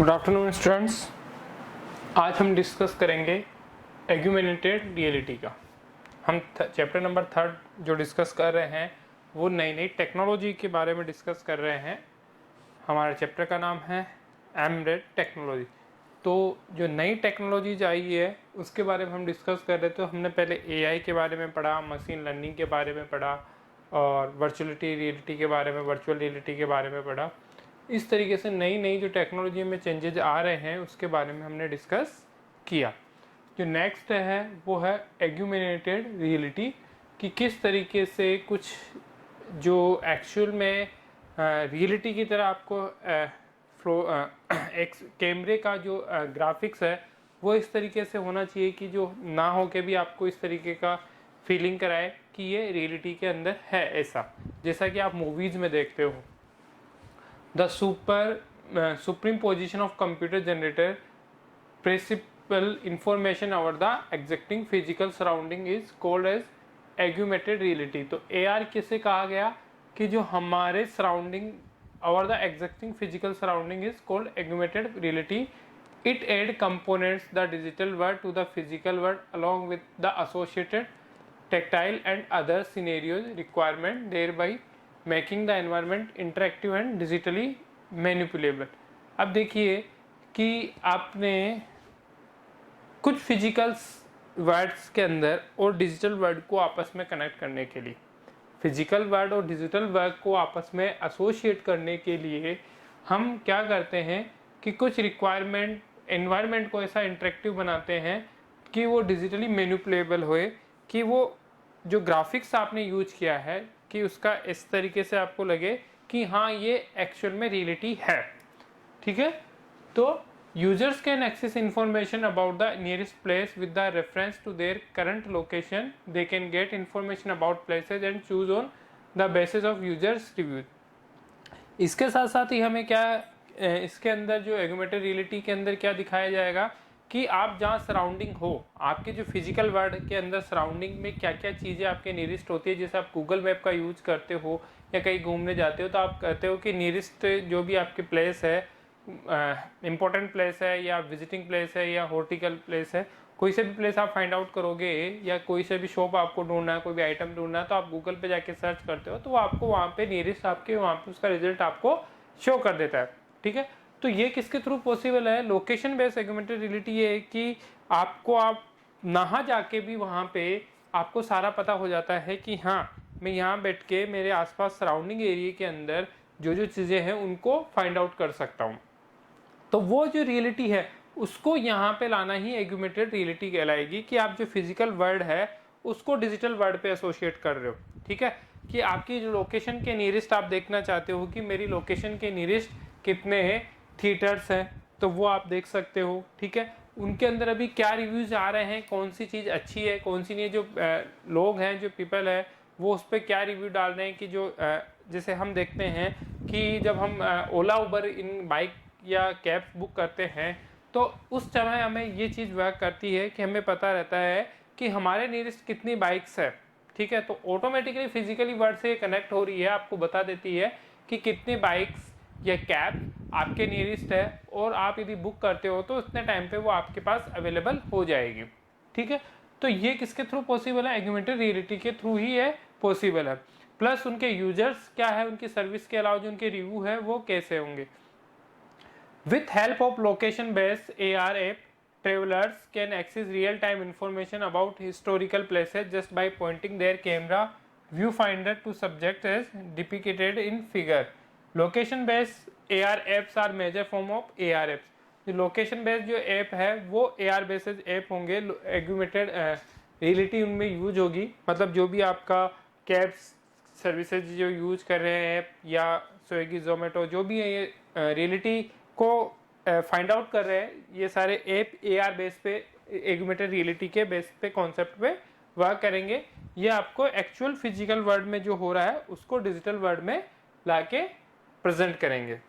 Good afternoon students. आज हम discuss करेंगे एग्यूमेंटेड रियलिटी का। हम चैप्टर नंबर 3 जो डिस्कस कर रहे हैं वो नई नई टेक्नोलॉजी के बारे में डिस्कस कर रहे हैं। हमारे चैप्टर का नाम है एम्बेडेड टेक्नोलॉजी। तो जो नई टेक्नोलॉजीज आई है उसके बारे में हम डिस्कस कर रहे थे। तो हमने पहले एआई के बारे में पढ़ा, मशीन लर्निंग के बारे में पढ़ा और वर्चुअलिटी रियलिटी के बारे में, वर्चुअल रियलिटी के बारे में पढ़ा। इस तरीके से नई नई जो टेक्नोलॉजी में चेंजेज आ रहे हैं उसके बारे में हमने डिस्कस किया। जो नेक्स्ट है वो है एग्यूमेंटेड रियलिटी, कि किस तरीके से कुछ जो एक्चुअल में रियलिटी की तरह आपको एक कैमरे का जो ग्राफिक्स है वो इस तरीके से होना चाहिए कि जो ना हो के भी आपको इस तरीके का फीलिंग कराए कि ये रियलिटी के अंदर है, ऐसा जैसा कि आप मूवीज़ में देखते हो। The supreme position of computer generator principal information over the existing physical surrounding is called as augmented reality। तो AR किसे कहा गया कि जो हमारे surrounding over the existing physical surrounding is called augmented reality। It add components the digital world to the physical world along with the associated tactile and other scenarios requirement, thereby making the environment interactive and digitally manipulable. अब देखिए कि आपने कुछ physical words के अंदर और digital word को आपस में कनेक्ट करने के लिए, फिजिकल वर्ड और डिजिटल वर्ड को आपस में एसोसिएट करने के लिए हम क्या करते हैं कि कुछ रिक्वायरमेंट एनवायरनमेंट को ऐसा इंटरेक्टिव बनाते हैं कि वो डिजिटली मैनिपुलेबल होए, कि वो जो ग्राफिक्स आपने यूज किया है कि उसका इस तरीके से आपको लगे कि हाँ ये एक्चुअल में रियलिटी है। ठीक है, तो users can access information about the nearest place with the reference to their current location. They can get information about places and choose on the basis of users review. इसके साथ साथ ही हमें क्या इसके अंदर जो एग्यूमेंटेड रियलिटी के अंदर क्या दिखाया जाएगा कि आप जहाँ सराउंडिंग हो, आपके जो फिजिकल वर्ल्ड के अंदर सराउंडिंग में क्या क्या चीज़ें आपके नियरेस्ट होती है। जैसे आप गूगल मैप का यूज करते हो या कहीं घूमने जाते हो तो आप कहते हो कि नियरेस्ट जो भी आपके प्लेस है, इम्पोर्टेंट प्लेस है या विजिटिंग प्लेस है या हॉर्टिकल प्लेस है, कोई से भी प्लेस आप फाइंड आउट करोगे या कोई से भी शॉप आपको ढूंढना है, कोई भी आइटम ढूंढना है, तो आप गूगल पे जाके सर्च करते हो तो आपको वहाँ पे नियरेस्ट आपके वहाँ पे उसका रिजल्ट आपको शो कर देता है। ठीक है, तो ये किसके थ्रू पॉसिबल है? लोकेशन बेस्ड एग्यूमेंटेड रियलिटी ये है कि आपको आप नहा जाके भी वहाँ पे आपको सारा पता हो जाता है कि हाँ मैं यहाँ बैठ के मेरे आसपास सराउंडिंग एरिया के अंदर जो जो चीज़ें हैं उनको फाइंड आउट कर सकता हूँ। तो वो जो रियलिटी है उसको यहाँ पे लाना ही एग्यूमेंटेड रियलिटी कहलाएगी, कि आप जो फिजिकल वर्ल्ड है उसको डिजिटल वर्ल्ड पे एसोसिएट कर रहे हो। ठीक है, कि आपकी जो लोकेशन के नियरेस्ट आप देखना चाहते हो कि मेरी लोकेशन के नियरेस्ट कितने हैं थिएटर्स हैं, तो वो आप देख सकते हो। ठीक है, उनके अंदर अभी क्या रिव्यूज आ रहे हैं, कौन सी चीज़ अच्छी है कौन सी नहीं है, जो लोग हैं जो पीपल है वो उस पर क्या रिव्यू डाल रहे हैं। कि जो जैसे हम देखते हैं कि जब हम ओला उबर इन बाइक या कैब बुक करते हैं तो उस समय हमें ये चीज़ वर्क करती है कि हमें पता रहता है कि हमारे नियरेस्ट कितनी बाइक्स है। ठीक है, तो ऑटोमेटिकली फिजिकली वर्ड से कनेक्ट हो रही है, आपको बता देती है कि कितनी बाइक्स या कैब आपके नियरेस्ट है और आप यदि बुक करते हो तो उतने टाइम पे वो आपके पास अवेलेबल हो जाएगी। ठीक है, तो ये किसके थ्रू पॉसिबल है? एग्यूमेंटेड रियलिटी के थ्रू ही है पॉसिबल है। प्लस उनके यूजर्स क्या है, उनकी सर्विस के अलावा जो उनके रिव्यू है वो कैसे होंगे। With help of location based AR app, travelers can access real-time information about historical places just by pointing their camera viewfinder to subject as depicted in figure। Location based AR apps are major form of AR apps। जो location based जो app है वो AR based app होंगे। Augmented reality उनमें use होगी, मतलब जो भी आपका कैब सर्विसेज जो यूज कर रहे हैं या स्विगी जोमेटो जो भी है ये रियलिटी को फाइंड आउट कर रहे हैं, ये सारे ऐप AR बेस पे एग्यूमेंटेड रियलिटी के बेस पे कॉन्सेप्ट पे वर्क करेंगे। ये आपको एक्चुअल फिजिकल वर्ल्ड में जो हो रहा है उसको डिजिटल वर्ल्ड में लाके प्रेजेंट करेंगे।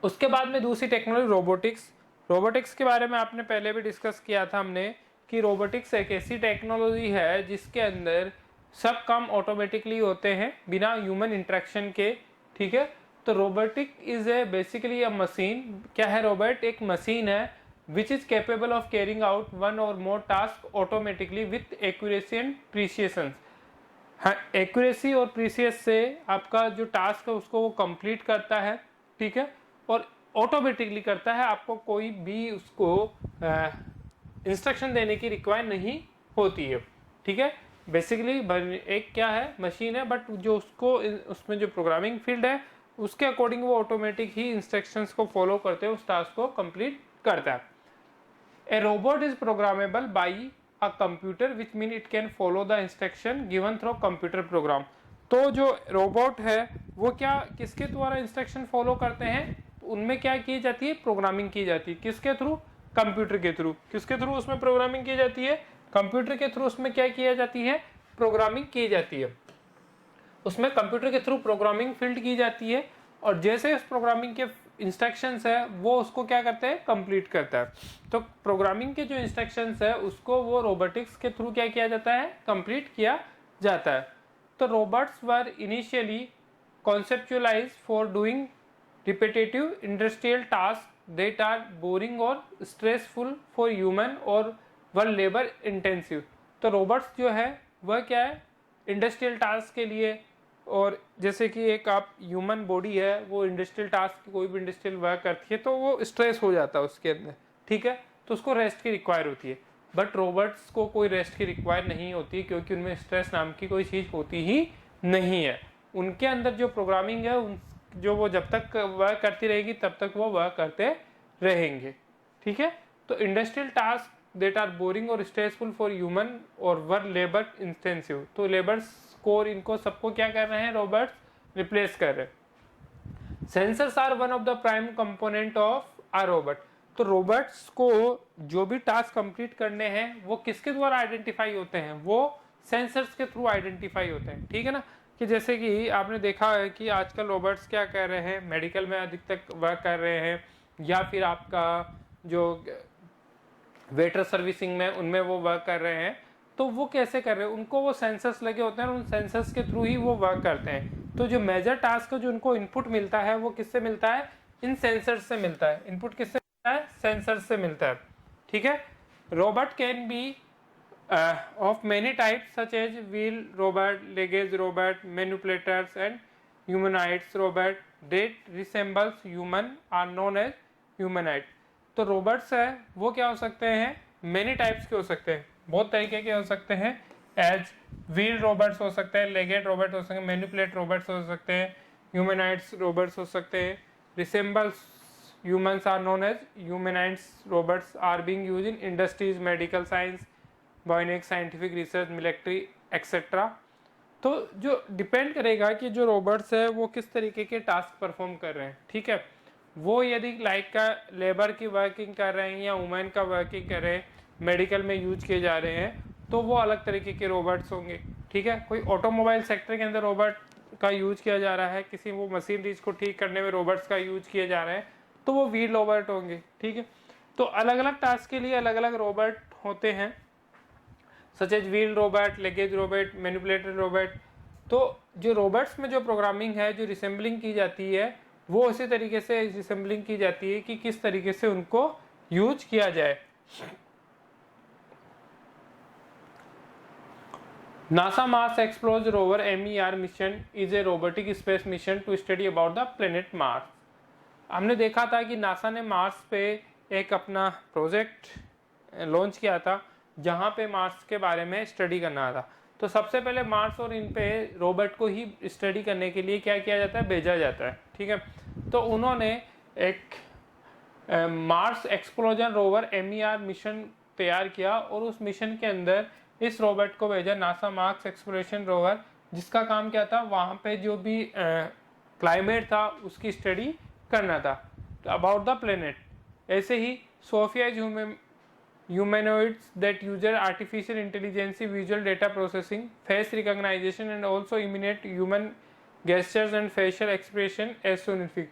उसके बाद में दूसरी टेक्नोलॉजी रोबोटिक्स। रोबोटिक्स के बारे में आपने पहले भी डिस्कस किया था हमने कि रोबोटिक्स एक ऐसी टेक्नोलॉजी है जिसके अंदर सब काम ऑटोमेटिकली होते हैं बिना ह्यूमन इंटरेक्शन के। ठीक है, तो robotic is a basically a machine. क्या है रोबोट? एक मशीन है which is capable of carrying out one और more task automatically with accuracy and precision. हाँ, एक्यूरेसी और प्रीसियस से आपका जो टास्क है उसको वो कंप्लीट करता है, ठीक है, और ऑटोमेटिकली करता है, आपको कोई भी उसको इंस्ट्रक्शन देने की रिक्वायर नहीं होती है, ठीक है। बेसिकली एक क्या है, मशीन है, बट जो उसको उसमें जो प्रोग्रामिंग फील्ड है उसके अकॉर्डिंग वो ऑटोमेटिक ही इंस्ट्रक्शंस को फॉलो करते हुए उस टास्क को कंप्लीट करता है। ए robot is programmable by a computer which mean it can follow the instruction given through computer program। तो जो रोबोट है वो क्या किसके द्वारा इंस्ट्रक्शन फॉलो करते हैं? उनमें क्या की जाती है? प्रोग्रामिंग की जाती है। किसके थ्रू? कंप्यूटर के थ्रू। किसके थ्रू उसमें प्रोग्रामिंग की जाती है? कंप्यूटर के थ्रू उसमें क्या किया जाती है? प्रोग्रामिंग की जाती है। उसमें कंप्यूटर के थ्रू प्रोग्रामिंग फील्ड की जाती है, और जैसे उस प्रोग्रामिंग के इंस्ट्रक्शंस है वो उसको क्या करते हैं? कंप्लीट करता है। तो प्रोग्रामिंग के जो इंस्ट्रक्शंस है उसको वो रोबोटिक्स के थ्रू क्या किया जाता है? कंप्लीट किया जाता है। तो robots were initially conceptualize for doing repetitive industrial task that are boring और स्ट्रेसफुल फॉर ह्यूमन और वर लेबर इंटेंसिव। तो रोबोट्स जो है वह क्या है? इंडस्ट्रियल टास्क के लिए, और जैसे कि एक आप ह्यूमन बॉडी है वो इंडस्ट्रियल टास्क कोई भी इंडस्ट्रियल वर्क करती है तो वो स्ट्रेस हो जाता है उसके अंदर, ठीक है, तो उसको रेस्ट की रिक्वायर होती है। बट रोबोट्स को कोई रेस्ट की रिक्वायर नहीं होती क्योंकि उनमें स्ट्रेस नाम की कोई चीज़ होती ही नहीं है। उनके अंदर जो प्रोग्रामिंग है जो वो जब तक वर्क करती रहेगी तब तक वो वर्क करते रहेंगे, ठीक है। तो industrial task that are boring और स्ट्रेसफुल फॉर ह्यूमन और वर लेबर इंटेंसिव। तो लेबर्स को इनको सबको क्या कर रहे हैं? रोबोट्स रिप्लेस कर रहे हैं। Sensors are one of the prime component of a robot. तो रोबोट्स को जो भी टास्क कंप्लीट करने हैं वो किसके द्वारा आइडेंटिफाई होते हैं? वो सेंसर्स के थ्रू आइडेंटिफाई होते हैं, ठीक है ना। कि जैसे कि आपने देखा है कि आजकल रोबोट्स क्या कर रहे हैं? मेडिकल में अधिकतर वर्क कर रहे हैं, या फिर आपका जो वेटर सर्विसिंग में उनमें वो वर्क कर रहे हैं। तो वो कैसे कर रहे हैं? उनको वो सेंसर्स लगे होते हैं और उन सेंसर्स के थ्रू ही वो वर्क करते हैं। तो जो मेजर टास्क जो उनको इनपुट मिलता है वो किससे मिलता है? इन सेंसर्स से मिलता है। इनपुट किससे मिलता है? सेंसर्स से मिलता है, ठीक है। Robot can be of many types such as wheel robot, legged robot, manipulators and humanoids robot that resembles human are known as humanoid. तो रोबोट्स है वो क्या हो सकते हैं? मेनी टाइप्स के हो सकते हैं, बहुत तरीके के हो सकते हैं। एज व्हील रोबोट्स हो सकते हैं, लेगेड रोबोट हो सकते हैं, मैनिपुलेट रोबोट्स हो सकते हैं, ह्यूमनॉइड्स रोबोट्स हो सकते हैं। Resembles humans are known as humanoids robots are being used in industries, medical science, bionics, scientific research, military etcetera. तो जो डिपेंड करेगा कि जो रोबोट्स है वो किस तरीके के टास्क परफॉर्म कर रहे हैं, ठीक है। वो यदि लाइक का लेबर की वर्किंग कर रहे हैं या वुमेन का वर्किंग कर रहे हैं, मेडिकल में यूज किए जा रहे हैं, तो वो अलग तरीके के रोबोट्स होंगे, ठीक है। कोई ऑटोमोबाइल सेक्टर के अंदर रोबोट का यूज किया जा रहा है, किसी वो मशीनरीज को ठीक करने में रोबोट्स का यूज किए जा रहे हैं, तो वो व्हील रोबोट होंगे, ठीक है। तो अलग अलग टास्क के लिए अलग अलग रोबोट होते हैं, such as wheel robot, legged robot, manipulator robot. तो जो रोबोट्स में जो प्रोग्रामिंग है, जो रिसेंबलिंग की जाती है, वो उसी तरीके से रिसेंबलिंग की जाती है कि किस तरीके से उनको यूज किया जाए। NASA Mars Explorers Rover MER mission is a robotic space mission to study about the planet Mars। हमने देखा था कि नासा ने मार्स पे एक अपना प्रोजेक्ट लॉन्च किया था जहाँ पे मार्स के बारे में स्टडी करना था। तो सबसे पहले मार्स और इन पे रोबोट को ही स्टडी करने के लिए क्या किया जाता है? भेजा जाता है, ठीक है। तो उन्होंने एक Mars explosion rover MER mission तैयार किया और उस मिशन के अंदर इस रोबोट को भेजा, नासा मार्स एक्सप्लोरेशन रोवर, जिसका काम क्या था? वहाँ पे जो भी क्लाइमेट था उसकी स्टडी करना था, तो अबाउट द प्लेनेट। ऐसे ही Sophia humanoids that use artificial intelligence, visual data processing, face recognition and also imitate human gestures and facial expression as sonific।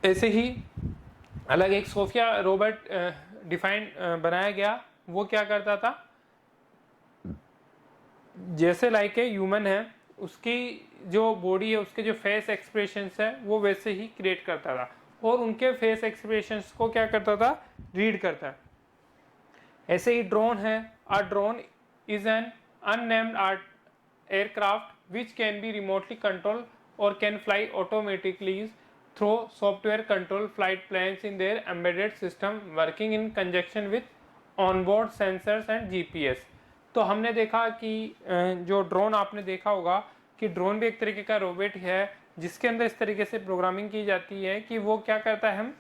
ऐसे ही अलग एक सोफिया रोबोट डिफाइन बनाया गया। वो क्या करता था? जैसे लाइक ए ह्यूमन है उसकी जो बॉडी है, उसके जो फेस एक्सप्रेशंस है वो वैसे ही क्रिएट करता था और उनके फेस एक्सप्रेशंस को क्या करता था, रीड करता है। ऐसे ही ड्रोन है, a drone is an unmanned aircraft which can be remotely control और can fly automatically through software control flight plans in their embedded system working in conjunction with onboard sensors and GPS. तो हमने देखा कि जो drone आपने देखा होगा कि ड्रोन भी एक तरीके का रोबोट है जिसके अंदर इस तरीके से प्रोग्रामिंग की जाती है कि वो क्या करता है, हम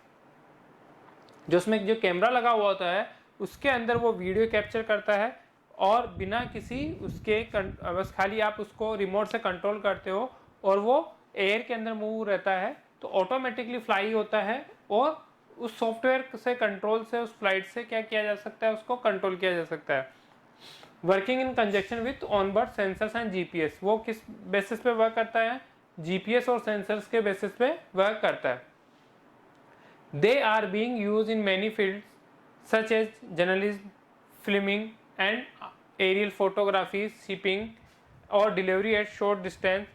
जो उसमें जो कैमरा लगा हुआ होता है उसके अंदर वो वीडियो कैप्चर करता है और बिना किसी उसके बस खाली आप उसको रिमोट से कंट्रोल करते हो और वो एयर के अंदर मूव रहता है तो ऑटोमेटिकली फ्लाई होता है और उस सॉफ्टवेयर से कंट्रोल से उस फ्लाइट से क्या किया जा सकता है, उसको कंट्रोल किया जा सकता है। Working in conjunction with onboard sensors and GPS, वो किस बेसिस पे वर्क करता है, जीपीएस और सेंसर्स के बेसिस पे वर्क करता है। They are being used in many fields such as journalism, filming and aerial photography, shipping और delivery at short distance,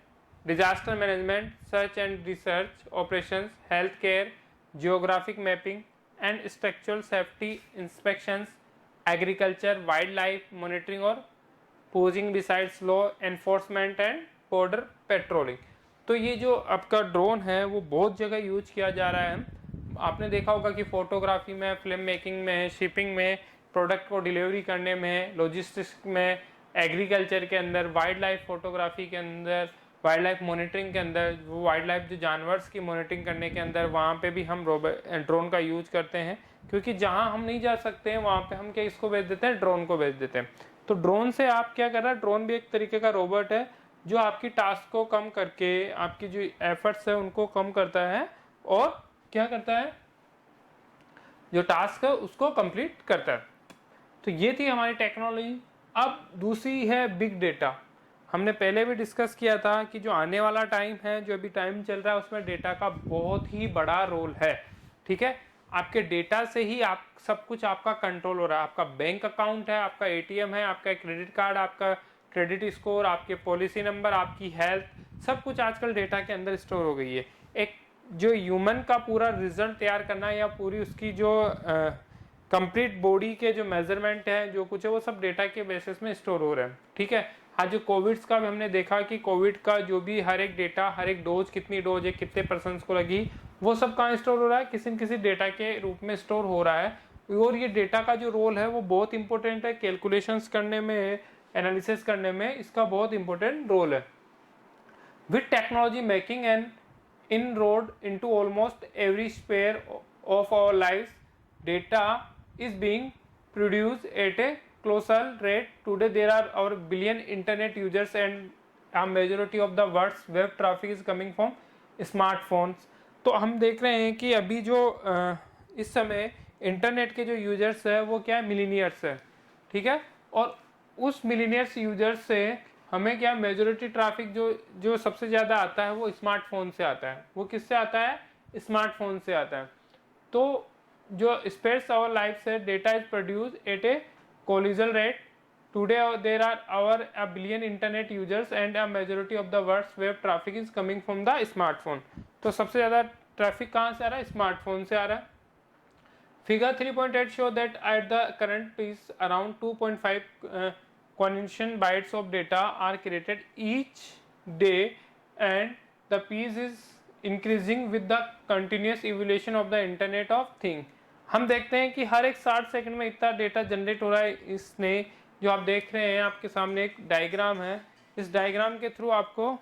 disaster management, search and research operations, healthcare, geographic mapping and structural safety inspections, agriculture, wildlife monitoring और posing besides law enforcement and border patrolling। तो ये जो आपका drone है वो बहुत जगह यूज किया जा रहा है। आपने देखा होगा कि फोटोग्राफी में, फिल्म मेकिंग में, शिपिंग में, प्रोडक्ट को डिलीवरी करने में, लॉजिस्टिक्स में, एग्रीकल्चर के अंदर, वाइल्ड लाइफ फोटोग्राफी के अंदर, वाइल्ड लाइफ मॉनिटरिंग के अंदर, वो वाइल्ड लाइफ जो जानवर्स की मॉनिटरिंग करने के अंदर, वहाँ पे भी हम ड्रोन का यूज करते हैं क्योंकि जहाँ हम नहीं जा सकते हैं वहाँ पे हम क्या इसको भेज देते हैं, ड्रोन को भेज देते हैं। तो ड्रोन से आप क्या कर रहे हैं, ड्रोन भी एक तरीके का रोबोट है जो आपकी टास्क को कम करके आपकी जो एफर्ट्स है उनको कम करता है और क्या करता है, जो टास्क है उसको कंप्लीट करता है। तो ये थी हमारी टेक्नोलॉजी। अब दूसरी है बिग डेटा। हमने पहले भी डिस्कस किया था कि जो आने वाला टाइम है, जो अभी टाइम चल रहा है, उसमें डेटा का बहुत ही बड़ा रोल है। ठीक है, आपके डेटा से ही आप सब कुछ आपका कंट्रोल हो रहा है। आपका बैंक अकाउंट है, आपका एटीएम है, आपका क्रेडिट कार्ड, आपका क्रेडिट स्कोर, आपके पॉलिसी नंबर, आपकी हेल्थ, सब कुछ आजकल डेटा के अंदर स्टोर हो गई है। एक जो ह्यूमन का पूरा रिजल्ट तैयार करना या पूरी उसकी जो कंप्लीट बॉडी के जो मेजरमेंट है, जो कुछ है, वो सब डेटा के बेसिस में स्टोर हो रहे हैं। ठीक है, आज जो कोविड का भी हमने देखा कि कोविड का जो भी हर एक डेटा, हर एक डोज, कितनी डोज है, कितने पर्सन्स को लगी, वो सब कहाँ स्टोर हो रहा है, किसी न किसी डेटा के रूप में स्टोर हो रहा है। और ये डेटा का जो रोल है वो बहुत इंपॉर्टेंट है, कैलकुलेशंस करने में, एनालिसिस करने में इसका बहुत इंपॉर्टेंट रोल है। With technology making an inroad into almost every sphere of our lives, data is being produced at a colossal rate. Today there are over billion internet users and a majority of the world's web traffic is coming from smartphones। तो हम देख रहे हैं कि अभी जो इस समय इंटरनेट के जो यूजर्स है वो क्या है, मिलीनियर्स है। ठीक है, और उस मिलीनियर्स यूजर्स से हमें क्या, मेजोरिटी ट्रैफिक जो सबसे ज़्यादा आता है वो स्मार्टफोन से आता है। वो किससे आता है, स्मार्टफोन से आता है। तो जो स्पेस आवर लाइफ से data is produce at a colossal rate. Today there are over a billion internet users and a majority of the world's web traffic is coming from the smartphone. तो सबसे ज़्यादा traffic कहाँ से आ रहा है, smartphone से आ रहा है। Figure 3.8 show that at the current pace around 2.5 convention bytes of data are created each day and the piece is increasing with the continuous evolution of the internet of thing। हम देखते हैं कि हर एक 60 second में इतना data generate हो रहा है। इसने जो आप देख रहे हैं, आपके सामने एक डायग्राम है, इस डायग्राम के थ्रू आपको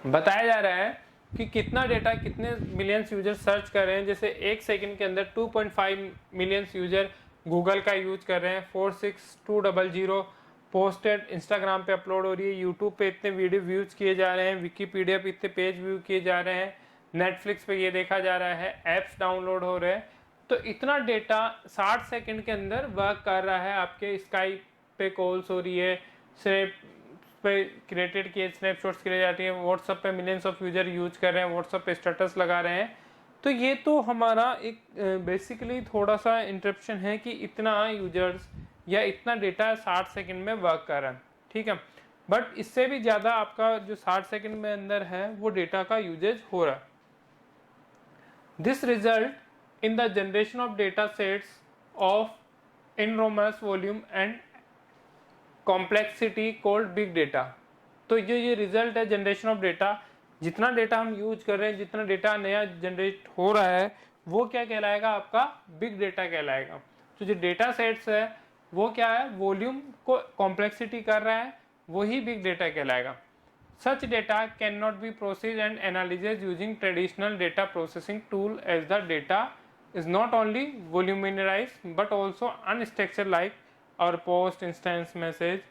बताया जा रहा है कि कितना डेटा, कितने मिलियंस यूजर सर्च कर रहे हैं। जैसे एक सेकंड के अंदर 2.5 मिलियंस यूजर गूगल का यूज कर रहे हैं, 46200 पोस्टेड इंस्टाग्राम पे अपलोड हो रही है, यूट्यूब पे इतने वीडियो व्यूज किए जा रहे हैं, विकीपीडिया पे इतने पेज व्यू किए जा रहे हैं, नेटफ्लिक्स पे ये देखा जा रहा है, ऐप्स डाउनलोड हो रहे हैं। तो इतना डेटा 60 सेकंड के अंदर वर्क कर रहा है। आपके स्काइप पे कॉल्स हो रही है, स्नैप पे क्रिएटेड किए स्नैपशॉट्स किए जाती है, व्हाट्सएप पे मिलियंस ऑफ यूजर यूज कर रहे हैं, व्हाट्सएप पे स्टेटस लगा रहे हैं। तो ये तो हमारा एक बेसिकली थोड़ा सा इंटरप्शन है कि इतना यूजर्स या इतना डेटा 60 सेकंड में वर्क कर रहा है, ठीक है। बट इससे भी ज़्यादा आपका जो 60 सेकंड में अंदर है वो डेटा का यूजेज हो रहा है। This result in the generation of data sets of enormous volume and complexity called big data. तो ये रिजल्ट है जनरेशन ऑफ डेटा, जितना डेटा हम यूज कर रहे हैं, जितना डेटा नया जनरेट हो रहा है वो क्या कहलाएगा, आपका बिग डेटा कहलाएगा। तो जो डेटा सेट्स है वो क्या है, वॉल्यूम को कॉम्प्लेक्सिटी कर रहा है, वही बिग डेटा कहलाएगा। Such data can not be processed and analysis using traditional data processing tool as the data is not only voluminized but also unstructured like our post, instance message,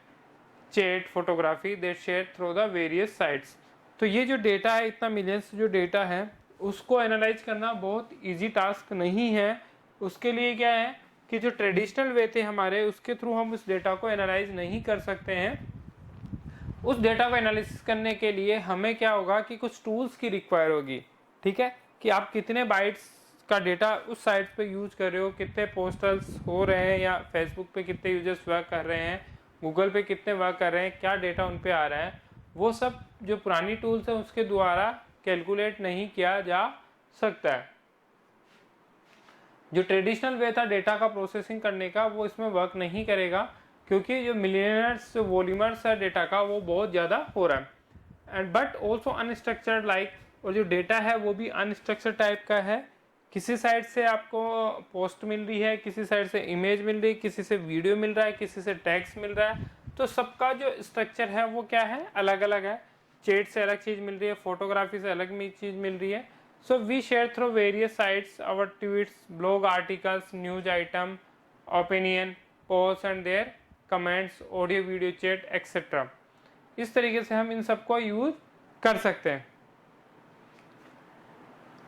chat, photography that share through the various sites। तो ये जो data है, इतना millions जो data है, उसको analyse करना बहुत इजी टास्क नहीं है। उसके लिए क्या है कि जो ट्रेडिशनल वे थे हमारे, उसके थ्रू हम उस डेटा को एनालाइज नहीं कर सकते हैं। उस डेटा को एनालिसिस करने के लिए हमें क्या होगा कि कुछ टूल्स की रिक्वायर होगी, ठीक है, कि आप कितने बाइट्स का डेटा उस साइट पे यूज कर रहे हो, कितने पोस्टल्स हो रहे हैं, या फेसबुक पे कितने यूजर्स वर्क कर रहे हैं, गूगल पे कितने वर्क कर रहे हैं, क्या डेटा उन पे आ रहा है, वो सब जो पुरानी टूल्स है उसके द्वारा कैलकुलेट नहीं किया जा सकता है। जो ट्रेडिशनल वे था डेटा का प्रोसेसिंग करने का, वो इसमें वर्क नहीं करेगा, क्योंकि जो मिलियनर्स वॉल्यूमर्स है डेटा का वो बहुत ज़्यादा हो रहा है। And but also unstructured like, और जो डेटा है वो भी अनस्ट्रक्चर्ड टाइप का है। किसी साइड से आपको पोस्ट मिल रही है, किसी साइड से इमेज मिल रही है, किसी से वीडियो मिल रहा है, किसी से टेक्स्ट मिल रहा है, तो सबका जो स्ट्रक्चर है वो क्या है, अलग अलग है। चैट से अलग चीज़ मिल रही है, फोटोग्राफी से अलग चीज़ मिल रही है। So we share through various sites our tweets, blog articles, news item, opinion, post and their comments, audio video chat etcetera. इस तरीके से हम इन सबको यूज कर सकते हैं।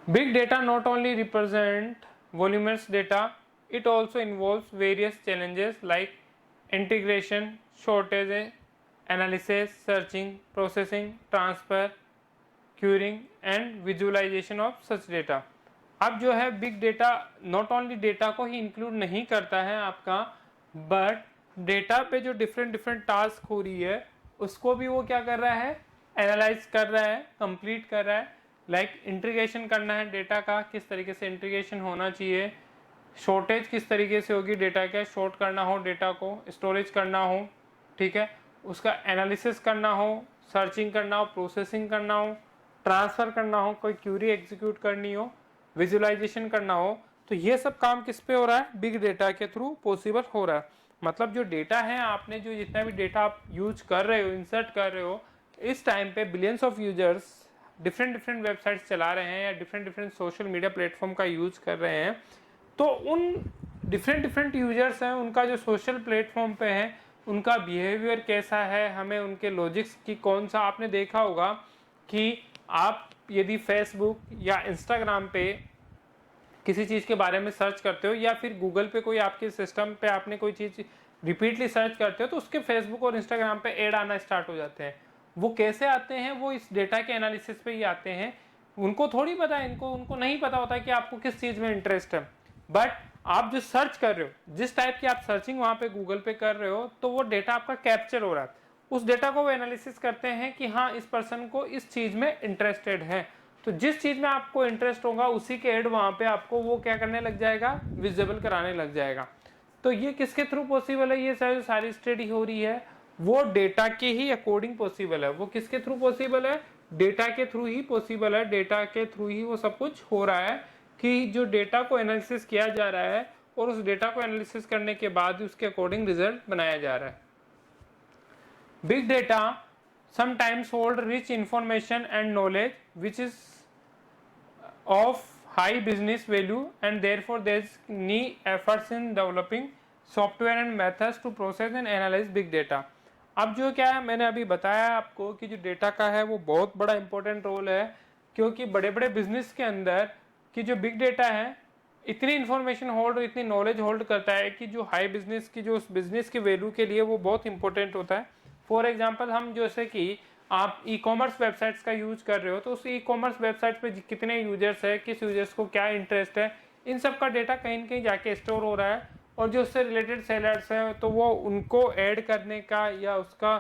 Big data not only represent voluminous data, it also involves various challenges like integration, shortage, analysis, searching, processing, transfer, querying and visualization of such data। अब जो है big data not only data को ही include नहीं करता है आपका, but data पे जो डिफरेंट टास्क हो रही है उसको भी वो क्या कर रहा है, एनालाइज कर रहा है, कंप्लीट कर रहा है। लाइक इंटीग्रेशन करना है डेटा का, किस तरीके से इंटीग्रेशन होना चाहिए, शॉर्टेज किस तरीके से होगी डेटा का, शॉर्ट करना हो डेटा को, स्टोरेज करना हो, ठीक है, उसका एनालिसिस करना हो, सर्चिंग करना हो, प्रोसेसिंग करना हो, ट्रांसफ़र करना हो, कोई क्यूरी एग्जीक्यूट करनी हो, विजुअलाइजेशन करना हो, तो ये सब काम किस पे हो रहा है, बिग डेटा के थ्रू पॉसिबल हो रहा है। मतलब जो डेटा है, आपने जो जितना भी डेटा आप यूज कर रहे हो, इंसर्ट कर रहे हो, इस टाइम पे billions of users different websites चला रहे हैं या डिफरेंट सोशल मीडिया प्लेटफॉर्म का यूज कर रहे हैं। तो उन डिफरेंट यूजर्स हैं, उनका जो सोशल प्लेटफॉर्म पे है उनका बिहेवियर कैसा है, हमें उनके लॉजिक्स की कौन सा, आपने देखा होगा कि आप यदि फेसबुक या इंस्टाग्राम पे किसी चीज़ के बारे में सर्च करते हो, या फिर गूगल पे कोई आपके सिस्टम पे आपने कोई चीज़ रिपीटली सर्च करते हो, तो उसके फेसबुक और इंस्टाग्राम पे ऐड आना स्टार्ट हो जाते हैं। वो कैसे आते हैं, वो इस डेटा के एनालिसिस पे ही आते हैं। उनको थोड़ी पता है, उनको नहीं पता होता है कि आपको किस चीज़ में इंटरेस्ट है, बट आप जो सर्च कर रहे हो, जिस टाइप की आप सर्चिंग वहाँ पे गूगल पे कर रहे हो, तो वो डेटा आपका कैप्चर हो रहा है। उस डेटा को वो एनालिसिस करते हैं कि हाँ, इस पर्सन को इस चीज़ में इंटरेस्टेड है, तो जिस चीज़ में आपको इंटरेस्ट होगा उसी के ऐड वहाँ पे आपको वो क्या करने लग जाएगा, विजिबल कराने लग जाएगा। तो ये किसके थ्रू पॉसिबल है, ये सारी स्टडी हो रही है वो डेटा के ही अकॉर्डिंग पॉसिबल है। वो किसके थ्रू पॉसिबल है, डेटा के थ्रू ही पॉसिबल है। डेटा के थ्रू ही वो सब कुछ हो रहा है कि जो डेटा को एनालिसिस किया जा रहा है और उस डेटा को एनालिसिस करने के बाद उसके अकॉर्डिंग रिजल्ट बनाया जा रहा है। Big data sometimes hold rich information and knowledge which is of high business value and therefore there is need efforts in developing software and methods to process and analyze big data। अब जो क्या है, मैंने अभी बताया आपको कि जो डेटा का है वो बहुत बड़ा इंपॉर्टेंट रोल है, क्योंकि बड़े बड़े बिजनेस के अंदर की जो बिग डेटा है इतनी इंफॉर्मेशन होल्ड और इतनी नॉलेज होल्ड करता है कि जो हाई बिजनेस की जो उस बिजनेस के वैल्यू के लिए वो बहुत इंपॉर्टेंट होता है। फॉर एग्जाम्पल, हम जैसे कि आप ई कॉमर्स वेबसाइट्स का यूज कर रहे हो, तो उस ई कॉमर्स वेबसाइट पे कितने यूजर्स है, किस यूजर्स को क्या इंटरेस्ट है, इन सब का डेटा कहीं न कहीं जाके स्टोर हो रहा है और जो उससे रिलेटेड सेलर्स हैं तो वो उनको ऐड करने का या उसका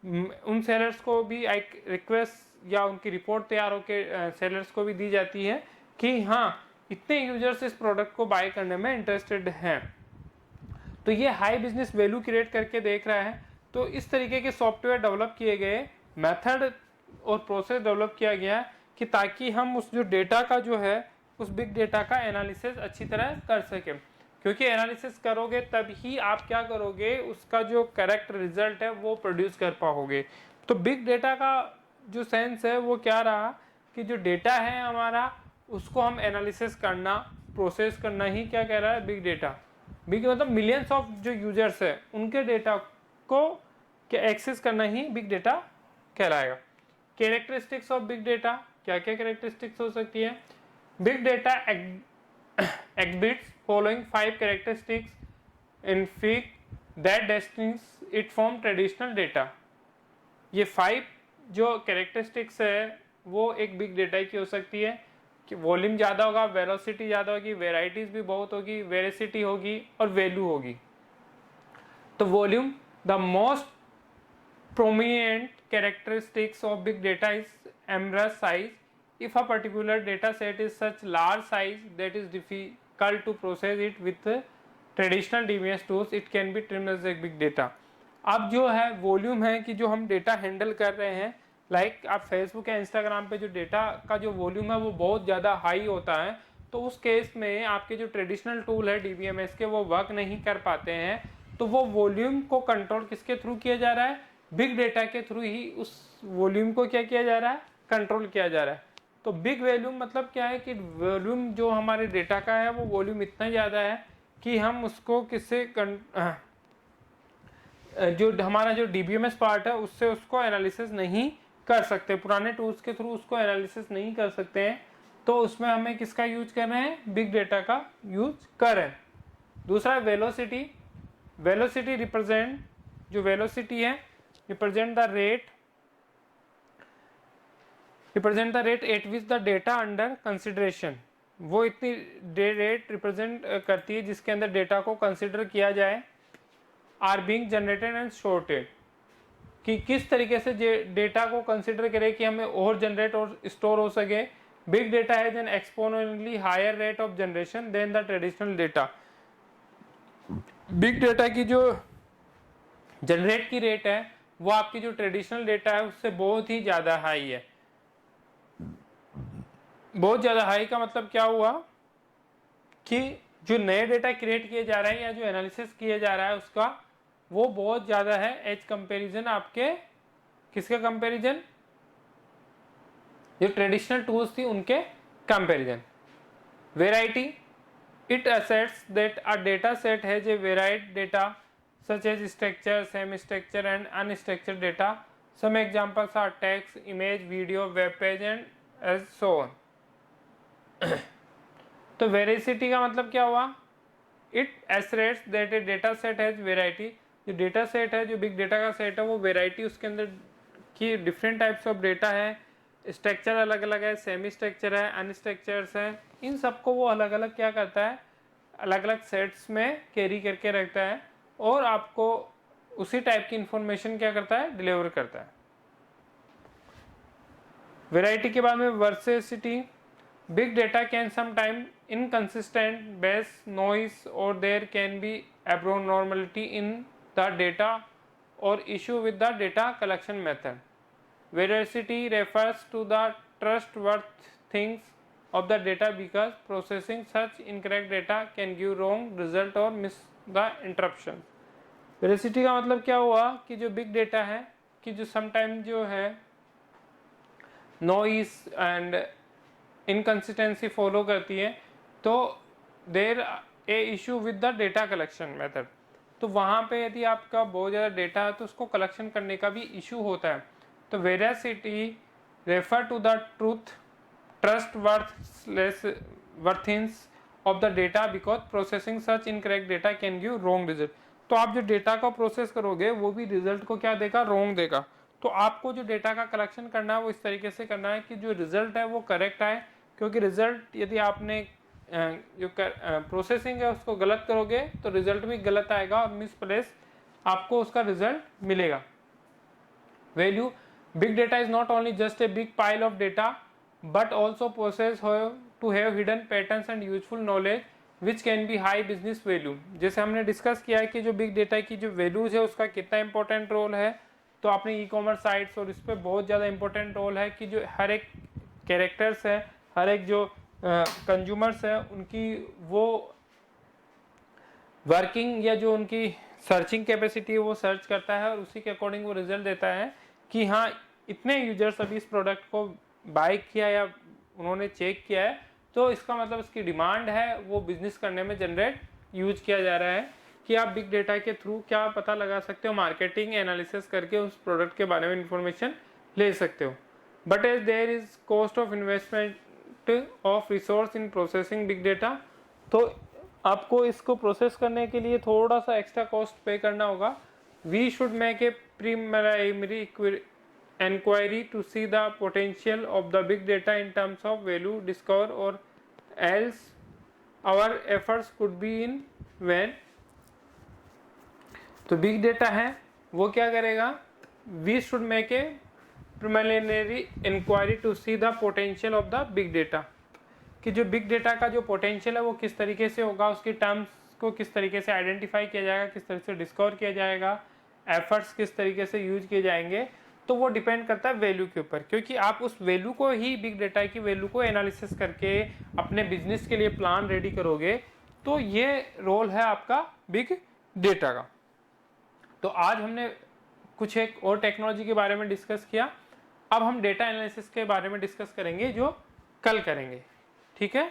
उन सेलर्स को भी एक रिक्वेस्ट या उनकी रिपोर्ट तैयार होकर सेलर्स को भी दी जाती है कि हाँ इतने यूजर्स इस प्रोडक्ट को बाय करने में इंटरेस्टेड हैं। तो ये हाई बिजनेस वैल्यू क्रिएट करके देख रहा है। तो इस तरीके के सॉफ्टवेयर डेवलप किए गए, मेथड और प्रोसेस डेवलप किया गया कि ताकि हम उस जो डेटा का जो है उस बिग डेटा का एनालिसिस अच्छी तरह कर सकें, क्योंकि एनालिसिस करोगे तब ही आप क्या करोगे, उसका जो करेक्ट रिजल्ट है वो प्रोड्यूस कर पाओगे। तो बिग डेटा का जो सेंस है वो क्या रहा कि जो डेटा है हमारा उसको हम एनालिसिस करना, प्रोसेस करना ही क्या कह रहा है बिग डेटा। बिग मतलब मिलियंस ऑफ जो यूजर्स है उनके डेटा को एक्सेस करना ही बिग डेटा कहलाएगा। कैरेक्टरिस्टिक्स ऑफ बिग डेटा, क्या क्या कैरेक्टरिस्टिक्स हो सकती है? Big data exhibits following 5 characteristics in FIG that distinguish it from traditional data। ये 5 जो कैरेक्टरिस्टिक्स है वो एक बिग डेटा की हो सकती है कि वॉल्यूम ज़्यादा होगा, वेलोसिटी ज़्यादा होगी, वेराइटीज़ भी बहुत होगी, वेरिसिटी होगी और वैल्यू होगी। तो volume, the most prominent characteristics of big data is emerge size। If a particular data set is such large size that is difficult to process it with traditional DBMS tools, it can be termed as a big data। अब जो है volume है कि जो हम data handle कर रहे हैं, लाइक आप फेसबुक या इंस्टाग्राम पे जो डेटा का जो वॉल्यूम है वो बहुत ज़्यादा हाई होता है, तो उस केस में आपके जो ट्रेडिशनल टूल है DBMS के वो वर्क नहीं कर पाते हैं। तो वो वॉल्यूम को कंट्रोल किसके थ्रू किया जा रहा है? बिग डेटा के थ्रू ही उस वॉल्यूम को क्या किया जा रहा है? कंट्रोल किया जा रहा है। तो बिग वॉल्यूम मतलब क्या है कि वॉल्यूम जो हमारे डेटा का है वो वॉल्यूम इतना ज़्यादा है कि हम उसको किससे जो हमारा जो DBMS पार्ट है उससे उसको एनालिसिस नहीं कर सकते, पुराने टूल्स के थ्रू उसको एनालिसिस नहीं कर सकते हैं। तो उसमें हमें किसका यूज कर रहे हैं? बिग डेटा का यूज कर रहे हैं। दूसरा वेलोसिटी। वेलोसिटी रिप्रेजेंट, जो वेलोसिटी है represent the rate at which the data under consideration, वो इतनी रेट रिप्रेजेंट करती है जिसके अंदर डेटा को कंसिडर किया जाए, are being generated and stored, कि किस तरीके से डेटा को कंसिडर करे कि हमें और जनरेट और स्टोर हो सके। Big data has an exponentially higher rate of generation than the traditional data. Big data की जो जनरेट की रेट है वो आपकी जो ट्रेडिशनल डेटा है उससे बहुत ही ज़्यादा हाई है। बहुत ज़्यादा हाई का मतलब क्या हुआ कि जो नए डेटा क्रिएट किए जा रहे हैं या जो एनालिसिस किया जा रहा है उसका वो बहुत ज़्यादा है एज कंपैरिजन आपके किसके कंपैरिजन? जो ट्रेडिशनल टूल्स थी उनके comparison. Variety, it asserts that a data set has a varied data such as structure, semi-structure and unstructured data. Some examples are text, image, video, web page and as so on। तो veracity का मतलब क्या हुआ? It asserts that a data set has variety। जो data set है, जो big data का set है वो वेराइटी उसके अंदर की डिफरेंट टाइप्स ऑफ डेटा है, स्ट्रक्चर अलग अलग है, सेमी स्ट्रक्चर है, अनस्ट्रक्चर्स है, इन सबको वो अलग अलग क्या करता है? अलग अलग सेट्स में कैरी करके रखता है और आपको उसी टाइप की इंफॉर्मेशन क्या करता है? डिलीवर करता है। वेराइटी के बाद में veracity. Big data can sometime inconsistent base noise और there can be abnormality in the data और issue with the data collection method. Veracity refers to the trustworthy things of the data because processing such incorrect data can give wrong result or miss the interruption। Veracity का मतलब क्या हुआ कि जो big data है कि जो sometime जो है नॉइस एंड इनकंसिस्टेंसी फॉलो करती है, तो there a issue with the data collection method. तो वहाँ पे यदि आपका बहुत ज़्यादा डेटा है तो उसको कलेक्शन करने का भी इशू होता है। तो veracity refer to the truth trustworthiness of the data because processing such incorrect data can give wrong result. तो आप जो डेटा को प्रोसेस करोगे वो भी रिजल्ट को क्या देगा? रॉन्ग देगा। तो आपको जो डेटा का कलेक्शन करना है वो इस तरीके से करना है कि जो रिजल्ट है वो करेक्ट आए, क्योंकि रिजल्ट यदि आपने जो प्रोसेसिंग है उसको गलत करोगे तो रिजल्ट भी गलत आएगा और मिसप्लेस आपको उसका रिजल्ट मिलेगा। Value, big data is not only just a big pile of data but also process to have hidden patterns and useful knowledge which can be high business value. जैसे हमने discuss किया है कि जो big data की जो values है उसका कितना इंपॉर्टेंट रोल है, तो आपने ई कॉमर्स साइट्स और इस पर बहुत ज़्यादा इंपॉर्टेंट रोल है कि जो हर एक कैरेक्टर्स है, हर एक जो कंज्यूमर्स है उनकी वो वर्किंग या जो उनकी सर्चिंग कैपेसिटी है वो सर्च करता है और उसी के अकॉर्डिंग वो रिजल्ट देता है कि हाँ इतने यूजर्स अभी इस प्रोडक्ट को बाय किया या उन्होंने चेक किया है, तो इसका मतलब इसकी डिमांड है वो बिजनेस करने में जनरेट यूज किया जा रहा है। कि आप बिग डेटा के थ्रू क्या पता लगा सकते हो, मार्केटिंग एनालिसिस करके उस प्रोडक्ट के बारे में इंफॉर्मेशन ले सकते हो। But as there is cost of investment of resource in processing big data, तो आपको इसको प्रोसेस करने के लिए थोड़ा सा एक्स्ट्रा कॉस्ट पे करना होगा। We should make a preliminary inquiry to see the potential of the big data in terms of value discover और else our efforts could be in vain. तो बिग डेटा है वो क्या करेगा, we should make a preliminary inquiry to see the potential of the big data, कि जो big data का जो पोटेंशियल है वो किस तरीके से होगा, उसकी टर्म्स को किस तरीके से आइडेंटिफाई किया जाएगा, किस तरीके से डिस्कवर किया जाएगा, एफर्ट्स किस तरीके से यूज किए जाएंगे, तो वो डिपेंड करता है वैल्यू के ऊपर। क्योंकि आप उस वैल्यू को ही, बिग डेटा की वैल्यू को एनालिसिस करके अपने बिजनेस के लिए प्लान रेडी करोगे, तो ये रोल है आपका बिग डेटा का। तो आज हमने कुछ एक और टेक्नोलॉजी के बारे में डिस्कस किया, अब हम डेटा एनालिसिस के बारे में डिस्कस करेंगे जो कल करेंगे। ठीक है।